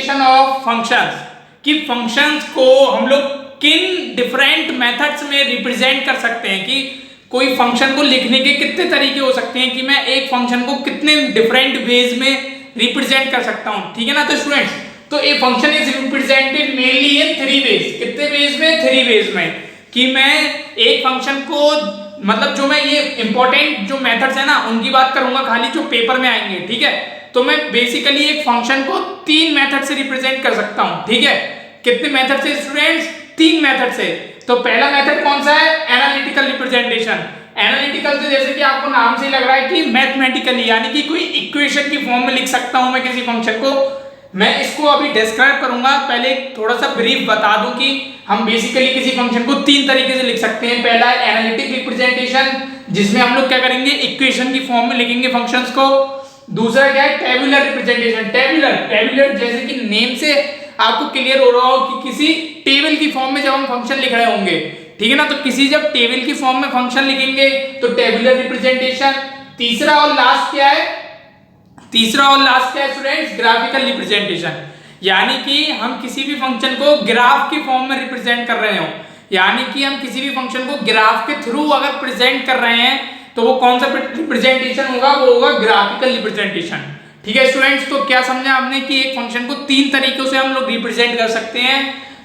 Representation of functions, कि functions को हम लोग किन डिफरेंट मेथड्स में रिप्रेजेंट कर सकते हैं, कि कोई फंक्शन को लिखने के कितने तरीके हो सकते हैं, कि मैं एक फंक्शन को कितने डिफरेंट वेज में रिप्रेजेंट कर सकता हूं, ठीक है ना। तो स्टूडेंट्स, तो ए function is represented mainly in three ways. कितने वेज में? थ्री वेज में, कि मैं एक फंक्शन को, मतलब जो मैं ये इंपॉर्टेंट जो मेथड्स है ना उनकी बात करूंगा खाली, जो पेपर में आएंगे, ठीक है। तो मैं बेसिकली एक फंक्शन को तीन मेथड से रिप्रेजेंट कर सकता हूं, ठीक है। कितने मेथड से स्टूडेंट्स? तीन मेथड से। तो पहला मेथड कौन सा है? Analytical representation. एनालिटिकल से जैसे कि आपको नाम से लग रहा है कि मैथमेटिकली, यानी कि कोई इक्वेशन की फॉर्म में लिख सकता हूं मैं किसी फंक्शन को। मैं इसको अभी डिस्क्राइब करूंगा, पहले थोड़ा सा ब्रीफ बता दूं कि हम बेसिकली किसी फंक्शन को तीन तरीके से लिख सकते हैं। पहला है एनालिटिक रिप्रेजेंटेशन, जिसमें हम लोग क्या करेंगे, इक्वेशन की फॉर्म में लिखेंगे फंक्शंस को। दूसरा क्या है? Tabular representation. टेबुलर जैसे कि नेम से आपको क्लियर हो रहा हो कि किसी टेबल की फॉर्म में जब हम फंक्शन लिख रहे होंगे, ठीक है ना, तो किसी जब टेबल की फॉर्म में फंक्शन लिखेंगे तो टेबुलर रिप्रेजेंटेशन। तीसरा और लास्ट क्या है? स्टूडेंट्स, ग्राफिकल रिप्रेजेंटेशन, यानी कि हम किसी भी फंक्शन को ग्राफ की फॉर्म में रिप्रेजेंट कर रहे हो, यानी कि हम किसी भी फंक्शन को ग्राफ के थ्रू अगर प्रेजेंट कर रहे हैं तो वो कौन सा रिप्रेजेंटेशन होगा? वो होगा ग्राफिकल रिप्रेजेंटेशन, ठीक है स्टूडेंट्स। तो क्या समझा हमने कि एक फंक्शन को तीन तरीकों से हम लोग रिप्रेजेंट कर सकते हैं।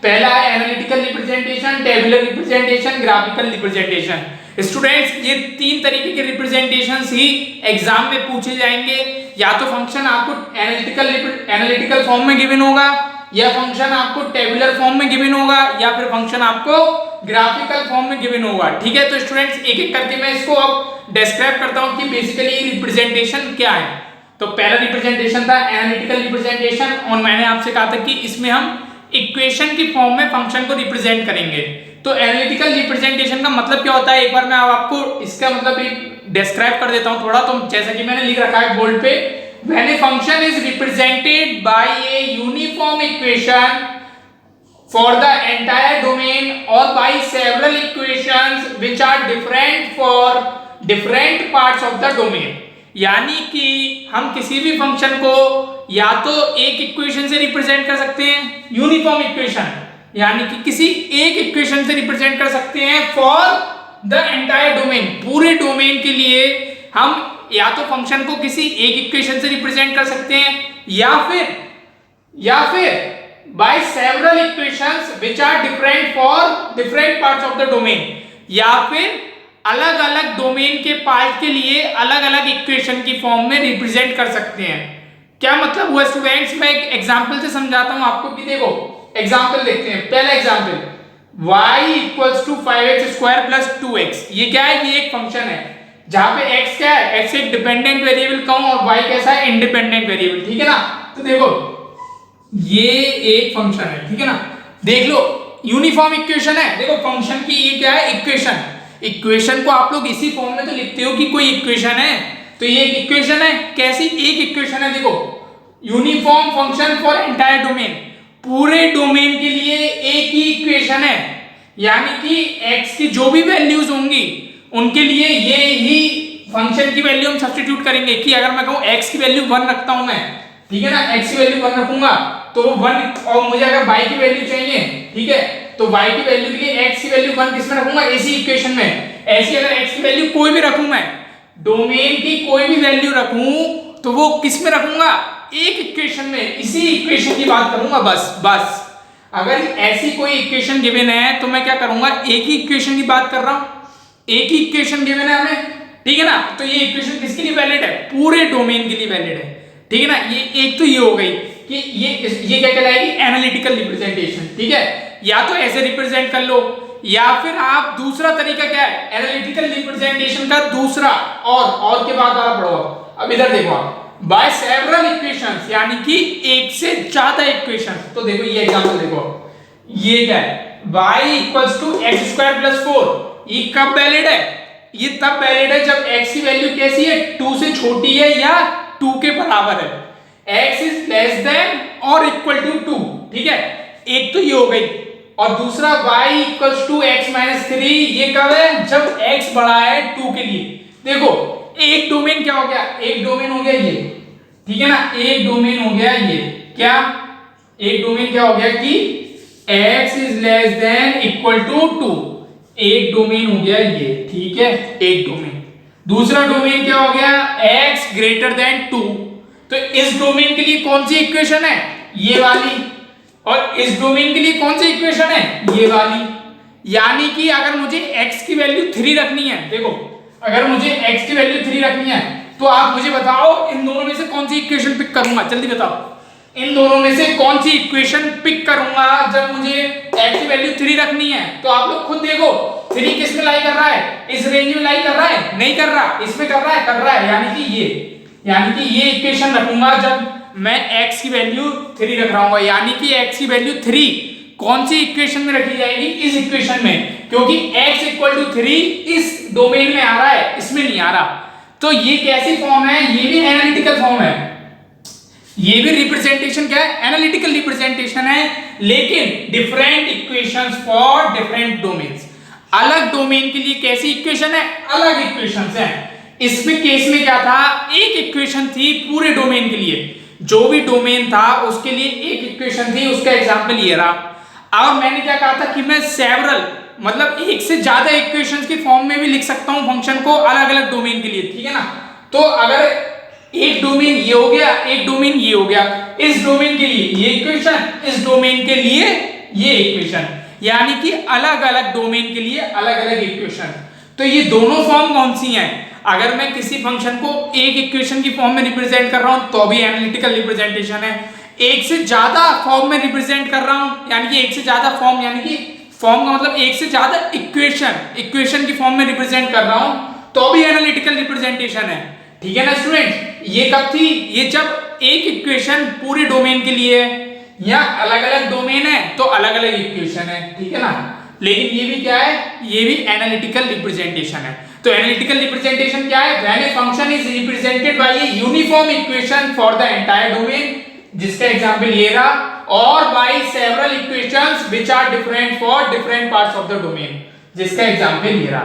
पहला है analytical representation, tabular representation, graphical representation. Students, ये तीन तरीके के रिप्रेजेंटेशंस ही एग्जाम में पूछे जाएंगे। या तो फंक्शन आपको एनालिटिकल फॉर्म में गिवन होगा, या फंक्शन आपको टेबुलर फॉर्म में गिवन होगा, या फिर फंक्शन आपको ग्राफिकल फॉर्म में गिवन होगा, ठीक है। तो स्टूडेंट्स, एक एक करके मैं इसको अब डिस्क्राइब करता हूं कि बेसिकली रिप्रेजेंटेशन क्या है। तो पहला रिप्रेजेंटेशन था एनालिटिकल रिप्रेजेंटेशन, और मैंने आपसे कहा था कि इसमें हम इक्वेशन की फॉर्म में फंक्शन को रिप्रेजेंट करेंगे। तो एनालिटिकल रिप्रेजेंटेशन का मतलब क्या होता है, एक बार मैं आपको इसका मतलब एक डिस्क्राइब कर देता हूं थोड़ा। तो जैसा कि मैंने लिख रखा है बोर्ड पे, when a function is represented by a uniform equation for the entire domain और by several equations which are different for different parts of the domain, यानी कि हम किसी भी फंक्शन को या तो एक इक्वेशन से रिप्रेजेंट कर सकते हैं, यूनिफॉर्म इक्वेशन, यानी कि किसी एक इक्वेशन से रिप्रेजेंट कर सकते हैं फॉर द एंटायर डोमेन, पूरे डोमेन के लिए हम या तो फंक्शन को किसी एक इक्वेशन से रिप्रेजेंट कर सकते हैं, या फिर by several equations which are different for different parts of the domain, या फिर अलग अलग डोमेन के पार्ट के लिए अलग अलग इक्वेशन की फॉर्म में रिप्रेजेंट कर सकते हैं। क्या मतलब हुआ स्टूडेंट्स? मैं एक एग्जांपल से समझाता हूं आपको कि देखो, एग्जांपल देखते हैं। पहला example, y equals to 5x square plus 2x। ये क्या है? ये एक फंक्शन है जहां पे x क्या है? x एक डिपेंडेंट वेरिएबल कहूं और y कैसा है? इंडिपेंडेंट वेरिएबल, ठीक है ना। तो देखो, ये एक फंक्शन है, ठीक है ना। देख लो, यूनिफॉर्म इक्वेशन है। देखो फंक्शन की ये क्या है? इक्वेशन को आप लोग इसी फॉर्म में तो लिखते हो कि कोई इक्वेशन है, तो ये एक इक्वेशन है। कैसी? एक इक्वेशन है। देखो, uniform function for entire domain, पूरे डोमेन के लिए एक ही इक्वेशन है, यानी कि x की जो भी वैल्यूज होंगी उनके लिए ये ही फंक्शन की वैल्यू हम सब्स्टिट्यूट करेंगे। कि अगर मैं कहूं x की वैल्यू 1 रखता हूं मैं, ठीक है ना, x की वैल्यू 1 रखूंगा तो 1, और मुझे अगर y की वैल्यू चाहिए, ठीक है, तो y की वैल्यू के लिए x की वैल्यू 1 किस में रखूंगा? इसी इक्वेशन में। ऐसी अगर x की वैल्यू कोई भी रखूं मैं, डोमेन की कोई भी वैल्यू रखूं, तो वो किस में रखूंगा? एक इक्वेशन में, इसी इक्वेशन की बात करूंगा बस। अगर ऐसी कोई इक्वेशन गिवन है तो मैं क्या करूंगा? एक ही इक्वेशन की बात कर रहा हूं, एक ही इक्वेशन गिवन है हमें, ठीक है ना। तो ये इक्वेशन किसके लिए वैलिड है? पूरे डोमेन के लिए वैलिड है, ठीक है ना। ये एक तो ये हो गई कि ये क्या कहलाएगी? एनालिटिकल रिप्रेजेंटेशन, ठीक है। या तो ऐसे रिप्रेजेंट कर लो, या फिर आप दूसरा तरीका क्या है? एनालिटिकल रिप्रेजेंटेशन का दूसरा और के बाद वाला पढ़ो। अब इधर देखो आप, बाय सेवरल इक्वेशंस, यानी कि एक से ज्यादा इक्वेशंस। तो देखो ये एग्जांपल देखो, ये क्या है? y equals to x square plus 4। ये कब वैलिड है? ये तब वैलिड है जब x की वैल्यू कैसी है? 2 से छोटी है या 2 के बराबर है। x इज लेस देन और इक्वल टू 2, ठीक है। एक तो ये हो गई, और दूसरा y equals to x minus 3। ये कब है? जब x बड़ा है 2 के लिए। देखो, एक डोमेन क्या हो गया? एक डोमेन हो गया ये, ठीक है ना। एक डोमेन हो गया ये क्या? एक डोमेन क्या हो गया कि x is less than equal to 2, एक डोमेन हो गया ये, ठीक है, एक डोमेन। दूसरा डोमेन क्या हो गया, x ग्रेटर देन 2। तो इस डोमेन के लिए कौन सी इक्वेशन है, ये वाली, और इस डोमेन के लिए कौन सी इक्वेशन है, ये वाली। यानी कि अगर मुझे x की वैल्यू 3 रखनी है, देखो अगर मुझे x की वैल्यू 3 रखनी है तो आप मुझे बताओ इन दोनों में से कौन सी इक्वेशन पिक करूंगा, जल्दी बताओ, इन दोनों में से कौन सी इक्वेशन पिक करूंगा जब मुझे x की वैल्यू 3 रखनी है। तो आप लोग खुद देखो 3 किस में लाई कर रहा है, इस रेंज में लाई कर रहा है, नहीं कर रहा, इसमें कर रहा है, यानी कि ये इक्वेशन रखूंगा जब मैं x की वैल्यू 3 रख रहा हूं, यानी कि x की वैल्यू 3 कौन सी इक्वेशन में रखी जाएगी, इस इक्वेशन में, क्योंकि x इक्वल टू 3 इस डोमेन में आ रहा है, इसमें नहीं आ रहा। तो ये कैसी फॉर्म है, ये भी एनालिटिकल फॉर्म है, ये भी रिप्रेजेंटेशन क्या है, एनालिटिकल रिप्रेजेंटेशन है, लेकिन different equations for different domains. अलग डोमेन के लिए कैसी इक्वेशन है, अलग इक्वेशंस है। इसमें केस में क्या था, एक इक्वेशन थी पूरे डोमेन के लिए, जो भी डोमेन था उसके लिए एक इक्वेशन थी, उसका एग्जांपल ये रहा। अब मैंने क्या कहा था कि मैं सेवरल मतलब एक से ज्यादा इक्वेशंस के फॉर्म में भी लिख सकता हूं फंक्शन को अलग अलग डोमेन के लिए, ठीक है ना। तो अगर एक डोमेन ये हो गया, एक डोमेन ये हो गया, इस डोमेन के लिए ये इक्वेशन, इस डोमेन के लिए ये इक्वेशन, यानी कि अलग अलग डोमेन के लिए अलग अलग इक्वेशन। तो ये दोनों फॉर्म कौन सी हैं, अगर मैं किसी फंक्शन को एक इक्वेशन की फॉर्म में रिप्रेजेंट कर रहा हूं तो भी एनालिटिकल रिप्रेजेंटेशन है, एक से ज्यादा फॉर्म में रिप्रेजेंट कर रहा हूं यानी कि एक से ज्यादा फॉर्म, यानी कि फॉर्म का मतलब एक से ज्यादा इक्वेशन की फॉर्म में रिप्रेजेंट कर रहा हूं तो भी एनालिटिकल रिप्रेजेंटेशन है, ठीक है ना स्टूडेंट। ये कब थी, ये जब एक इक्वेशन पूरे डोमेन के लिए है, या अलग अलग डोमेन है तो अलग अलग इक्वेशन है, ठीक है ना। लेकिन ये भी क्या है, ये भी एनालिटिकल रिप्रेजेंटेशन है। तो एनालिटिकल रिप्रेजेंटेशन क्या है, when a function is represented by a uniform equation for the entire domain, जिसका एग्जांपल ये रहा, और by several equations which are different for different parts of the domain, जिसका एग्जांपल ये रहा,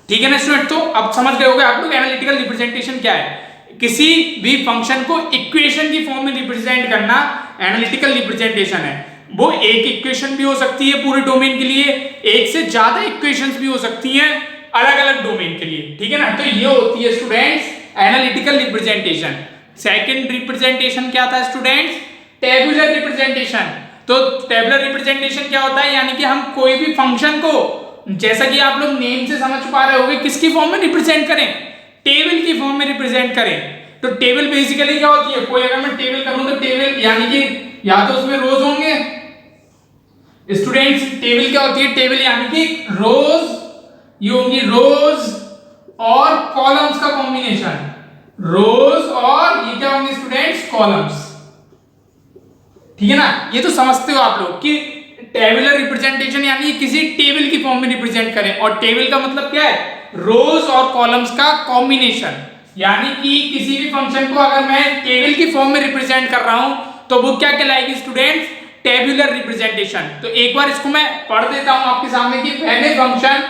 ठीक है ना स्टूडेंट। तो अब समझ गए होंगे आप लोग एनालिटिकल रिप्रेजेंटेशन क्या है, किसी भी फंक्शन को इक्वेशन की फॉर्म में रिप्रेजेंट करना एनालिटिकल रिप्रेजेंटेशन है। वो एक इक्वेशन भी हो सकती है पूरे डोमेन के लिए, एक से ज्यादा इक्वेशंस भी हो सकती हैं अलग अलग डोमेन के लिए, ठीक है ना। तो ये होती है students analytical representation. Second representation क्या था स्टूडेंट्स, टेबुलर रिप्रेजेंटेशन। तो टेबुलर रिप्रेजेंटेशन क्या होता है, यानी कि हम कोई भी फंक्शन को, जैसा कि आप लोग नेम से समझ पा रहे होंगे, किसकी फॉर्म में रिप्रेजेंट करें, टेबल की फॉर्म में रिप्रेजेंट करें। तो टेबल बेसिकली क्या होती है, कोई अगर मैं टेबल करूं तो टेबल यानी कि या तो उसमें रोज होंगे स्टूडेंट्स, टेबल क्या होती है, टेबल यानी कि रोज, ये होंगी रोज और कॉलम्स का कॉम्बिनेशन, रोज और ये क्या होंगे स्टूडेंट्स, कॉलम्स, ठीक है ना। ये तो समझते हो आप लोग कि टेबुलर रिप्रेजेंटेशन यानी किसी टेबल की फॉर्म में रिप्रेजेंट करें, और टेबल का मतलब क्या है, रोज और कॉलम्स का कॉम्बिनेशन। यानी कि किसी भी फंक्शन को अगर मैं टेबल की फॉर्म में रिप्रेजेंट कर रहा हूं तो वो क्या कहलाएगी स्टूडेंट्स, टेबुलर रिप्रेजेंटेशन। तो एक बार इसको मैं पढ़ देता हूं आपके सामने कि when a function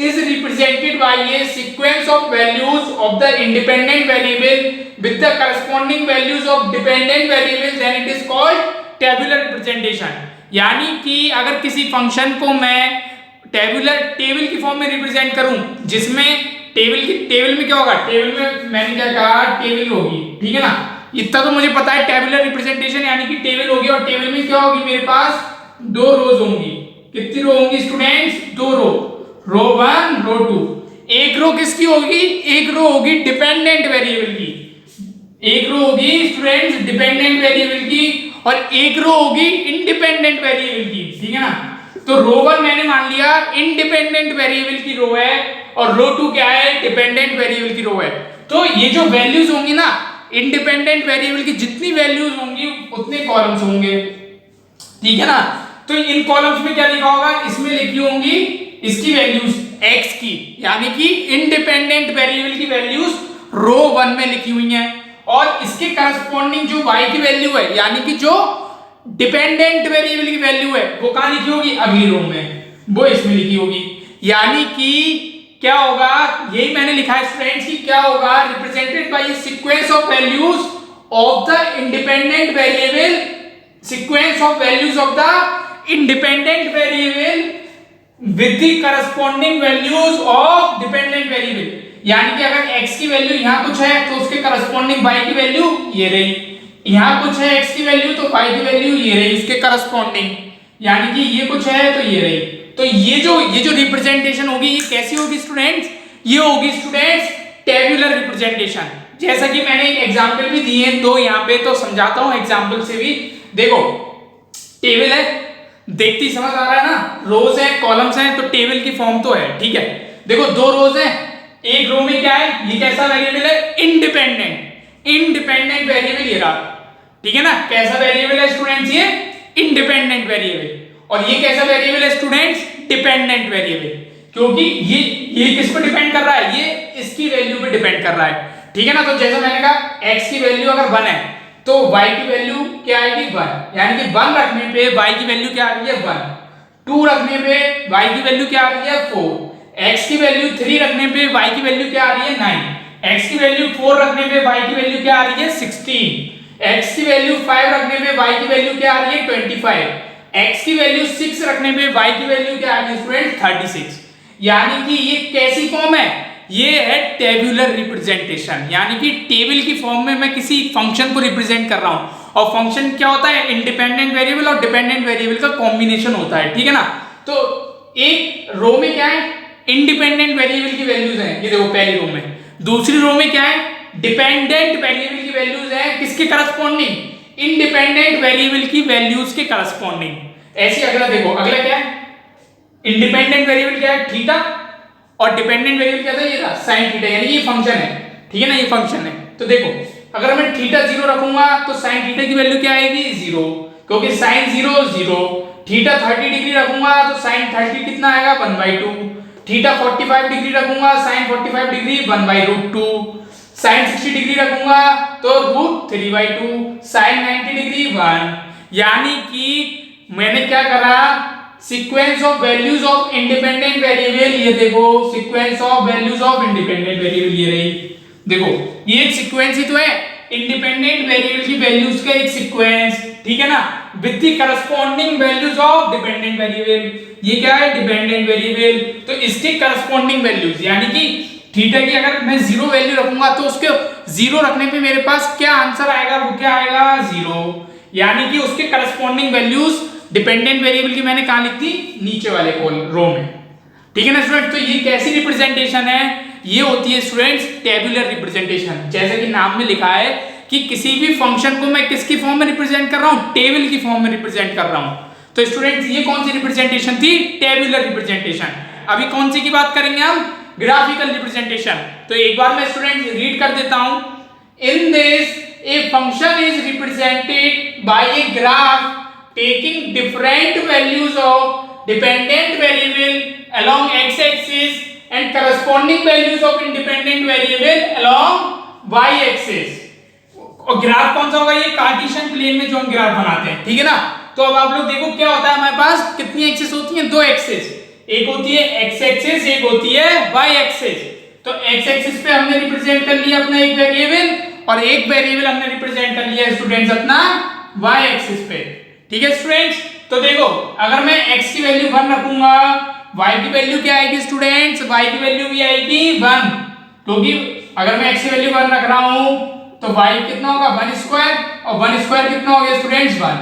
is represented by a sequence of values of the independent variable with the corresponding values of dependent variables, then it is called tabular representation। यानी कि अगर किसी फंक्शन को मैं टेबल की फॉर्म में रिप्रेजेंट करूं, जिसमें टेबल में क्या होगा, टेबल में मैंने क्या कहा, टेबल होगी, ठीक है ना। इतना तो मुझे पता है, टेबुलर रिप्रेजेंटेशन यानी कि टेबल होगी, और टेबल में क्या होगी, मेरे पास 2 रोज होंगी। कितनी रो होंगी स्टूडेंट्स, 2 रो, रो 1 रो 2। एक रो किसकी होगी, एक रो होगी डिपेंडेंट वेरिएबल की, एक रो होगी स्टूडेंट्स डिपेंडेंट वेरिएबल की, और एक रो होगी इंडिपेंडेंट वेरिएबल की, ठीक है ना। तो रो 1 मैंने मान लिया इंडिपेंडेंट वेरिएबल की रो है, और रो 2 क्या है, डिपेंडेंट वेरिएबल की रो है। तो ये जो वैल्यूज होंगी ना, इंडिपेंडेंट वेरिएबल की जितनी वैल्यूज होंगी उतने कॉलम्स होंगे, ठीक है ना। तो इन कॉलम्स में क्या लिखा होगा, इसमें लिखी होंगी इसकी वैल्यूज x की, यानी कि इंडिपेंडेंट वेरिएबल की वैल्यूज रो 1 में लिखी हुई हैं, और इसके करस्पॉन्डिंग जो y की वैल्यू है, यानी कि जो डिपेंडेंट वेरिएबल की वैल्यू है, वो कहां लिखी होगी, अगली रो में, वो इसमें लिखी होगी। यानी कि क्या होगा, यही मैंने लिखा है स्टूडेंट्स की, क्या होगा, represented by sequence of values of the independent variable sequence of values of the independent variable with the corresponding values of dependent variable, यानी कि अगर x की वैल्यू यहाँ कुछ है तो उसके करस्पॉन्डिंग y की वैल्यू ये रही, यहाँ कुछ है x की वैल्यू तो y की वैल्यू ये रही इसके करस्पॉन्डिंग, यानी कि ये कुछ है तो ये रही। तो ये जो रिप्रेजेंटेशन होगी ये कैसी होगी स्टूडेंट्स, ये होगी स्टूडेंट्स टेबुलर रिप्रेजेंटेशन। जैसा कि मैंने एक एग्जांपल भी दिए हैं तो यहाँ पे तो समझाता हूँ एग्जांपल से भी। देखो टेबल है, देखते ही समझ आ रहा है ना, रोज है कॉलम्स हैं तो टेबल की फॉर्म तो है, ठीक है। देखो दो रोज हैं, एक रो में क्या है, ये कैसा वेरिएबल है, इंडिपेंडेंट वेरिएबल ये रहा, ठीक है ना। कैसा वेरिएबल है स्टूडेंट्स, ये इंडिपेंडेंट वेरिएबल। और ये कैसा वेरिएबल है स्टूडेंट्स, डिपेंडेंट वेरिएबल, क्योंकि ये किस पर डिपेंड कर रहा है, ये इसकी वैल्यू पे डिपेंड कर रहा है, ठीक है ना। तो जैसा मैंने कहा x की वैल्यू अगर 1 है तो y की वैल्यू क्या आएगी 1, यानी कि 1 रखने पे y की वैल्यू क्या आ रही है 1, 2 रखने पे y की वैल्यू क्या आ रही है 4, x की वैल्यू 3 रखने पे y की वैल्यू क्या आ रही है 9, x की वैल्यू 4 रखने पे y की वैल्यू क्या आ रही है 16, x की वैल्यू 5 रखने पे y की वैल्यू क्या आ रही है 25, x की वैल्यू 6 रखने पे y की वैल्यू क्या आ रही है स्टूडेंट 36। यानी कि ये कैसी फॉर्म है, ये है टेबुलर रिप्रेजेंटेशन, यानी कि टेबल की फॉर्म में मैं किसी फंक्शन को रिप्रेजेंट कर रहा हूं। और फंक्शन क्या होता है, इंडिपेंडेंट वेरिएबल और डिपेंडेंट वेरिएबल का कॉम्बिनेशन होता है, ठीक है ना। तो एक रो में क्या है, इंडिपेंडेंट वेरिएबल की वैल्यूज हैं, ये देखो पहली रो में। दूसरी रो में क्या है, डिपेंडेंट वेरिएबल की वैल्यूज हैं, किसके करस्पॉन्डिंग, इंडिपेंडेंट वेरिएबल की वैल्यूज के करस्पॉन्डिंग। ऐसे अगला देखो, अगला क्या है, इंडिपेंडेंट वेरिएबल क्या है थीटा, और डिपेंडेंट वेरिएबल क्या था, ये था sin थीटा, यानी ये फंक्शन है, ठीक है ना, ये फंक्शन है। तो देखो अगर मैं थीटा 0 रखूंगा तो sin थीटा की वैल्यू क्या आएगी 0, क्योंकि sin 0 0। थीटा 30 डिग्री रखूंगा तो sin 30 कितना आएगा 1/2, थीटा 45 डिग्री रखूंगा sin 45 डिग्री 1/√2, sin 60 डिग्री रखूंगा तो √3/2, sin 90 डिग्री 1। यानी कि मैंने क्या करा, sequence of values of independent variable, ये देखो sequence of values of independent variable ये रही, देखो ये एक सीक्वेंस ही तो है, इंडिपेंडेंट वेरिएबल की वैल्यूज का एक सीक्वेंस, ठीक है ना, with the corresponding values of dependent variable. ये क्या है, डिपेंडेंट वेरिएबल, तो इसके करस्पॉन्डिंग वैल्यूज, यानी कि थीटा की अगर मैं 0 वैल्यू रखूंगा तो उसके 0 रखने पे मेरे पास क्या आंसर आएगा, वो क्या आएगा 0, यानी कि उसके करस्पॉन्डिंग वैल्यूज डिपेंडेंट वेरिएबल की मैंने कहां लिख दी, नीचे वाले रो में, ठीक है ना स्टूडेंट। तो ये कैसी रिप्रेजेंटेशन है, ये होती है स्टूडेंट्स टेबुलर रिप्रेजेंटेशन। जैसे कि नाम में लिखा है कि किसी भी फंक्शन को मैं किसकी फॉर्म में रिप्रेजेंट कर रहा हूं, टेबल की फॉर्म में रिप्रेजेंट कर रहा हूं। तो स्टूडेंट्स ये कौन सी रिप्रेजेंटेशन थी, टेबुलर रिप्रेजेंटेशन। अभी कौन सी की बात करेंगे हम, ग्राफिकल रिप्रेजेंटेशन। तो एक बार मैं स्टूडेंट रीड कर देता हूं, in this A function is represented by a graph taking different values of dependent variable along x-axis and corresponding values of independent variable along y-axis। और ग्राफ कौन सा होगा, ये कार्टेशियन प्लेन में जो हम ग्राफ बनाते हैं, ठीक है ना। तो अब आप लोग देखो क्या होता है, हमारे पास कितनी एक्सिस होती हैं, 2 एक्सिस, एक होती है x एक्सिस, एक होती है y एक्सिस। तो x एक्सिस पे हमने रिप्रेजेंट कर लिया अपना एक वेरिएबल, और एक वेरिएबल हमने रिप्रेजेंट कर लिया स्टूडेंट्स अपना y एक्सिस पे, ठीक है स्टूडेंट्स। तो देखो अगर मैं x की वैल्यू 1 रखूंगा, y की वैल्यू क्या आएगी स्टूडेंट्स, y की वैल्यू भी आएगी 1, क्योंकि अगर मैं x की वैल्यू 1 रख रहा हूं तो y कितना होगा 1 स्क्वायर, और 1 स्क्वायर कितना हो गया स्टूडेंट्स 1,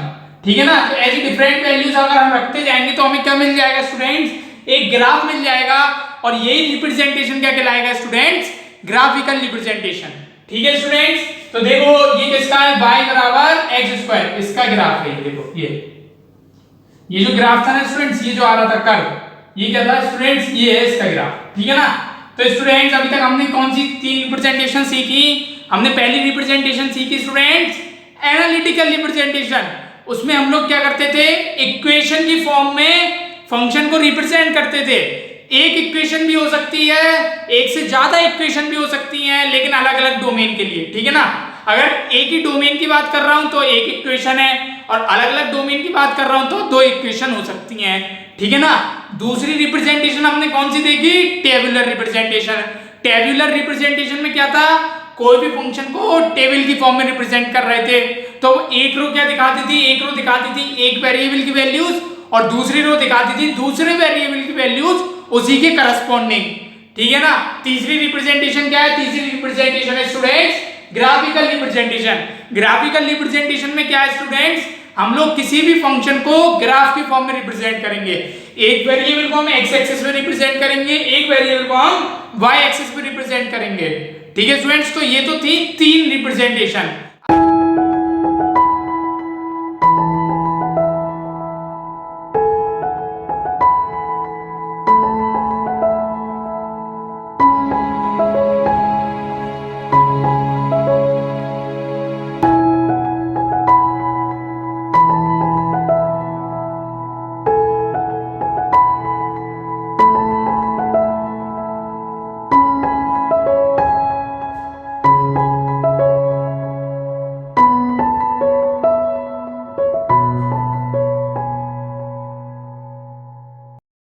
ठीक है ना। तो ऐसी डिफरेंट वैल्यूज अगर हम रखते जाएंगे तो हमें क्या मिल जाएगा स्टूडेंट्स, एक ग्राफ मिल जाएगा, और यही रिप्रेजेंटेशन क्या कहलाएगा स्टूडेंट्स, ग्राफिकल रिप्रेजेंटेशन, ठीक है स्टूडेंट्स। तो देखो ये किसका है, y बराबर x स्क्वायर, इसका ग्राफ है, देखो ये जो ग्राफ था ना स्टूडेंट्स, ये जो आ रहा था कर्व, ये क्या था स्टूडेंट्स, ये है इसका ग्राफ, ठीक है ना। तो स्टूडेंट्स अभी तक हमने कौन सी 3 रिप्रेजेंटेशन सीखी, हमने पहली रिप्रेजेंटेशन सीखी स्टूडेंट्स एनालिटिकल रिप्रेजेंटेशन। उसमें हम लोग क्या करते थे, इक्वेशन की फॉर्म में फंक्शन को रिप्रेजेंट करते थे। एक इक्वेशन भी हो सकती है, एक से ज्यादा इक्वेशन भी हो सकती हैं, लेकिन अलग अलग डोमेन के लिए, ठीक है ना। अगर एक ही डोमेन की बात कर रहा हूं तो एक इक्वेशन है, और अलग अलग डोमेन की बात कर रहा हूं तो 2 इक्वेशन हो सकती हैं, ठीक है ना। दूसरी रिप्रेजेंटेशन हमने कौन सी देखी, टेबुलर रिप्रेजेंटेशन। टेबुलर रिप्रेजेंटेशन में क्या था, कोई भी फंक्शन को टेबल की फॉर्म में रिप्रेजेंट कर रहे थे। तो एक रो क्या दिखाती थी, एक रो दिखाती थी एक वेरिएबल की वैल्यूज और दूसरी रो दिखाती थी दूसरे वेरिएबल की वैल्यूज उसी के करस्पॉन्डिंग, ठीक है ना। तीसरी रिप्रेजेंटेशन क्या है, तीसरी रिप्रेजेंटेशन है students graphical representation. Graphical representation में क्या है स्टूडेंट्स, हम लोग किसी भी फंक्शन को ग्राफ के फॉर्म में रिप्रेजेंट करेंगे। एक वेरिएबल को हम एक्स एक्सिस में रिप्रेजेंट करेंगे, एक वेरिएबल को हम वाई एक्सिस में रिप्रेजेंट करेंगे, ठीक है स्टूडेंट्स। तो ये तो थी तीन रिप्रेजेंटेशन।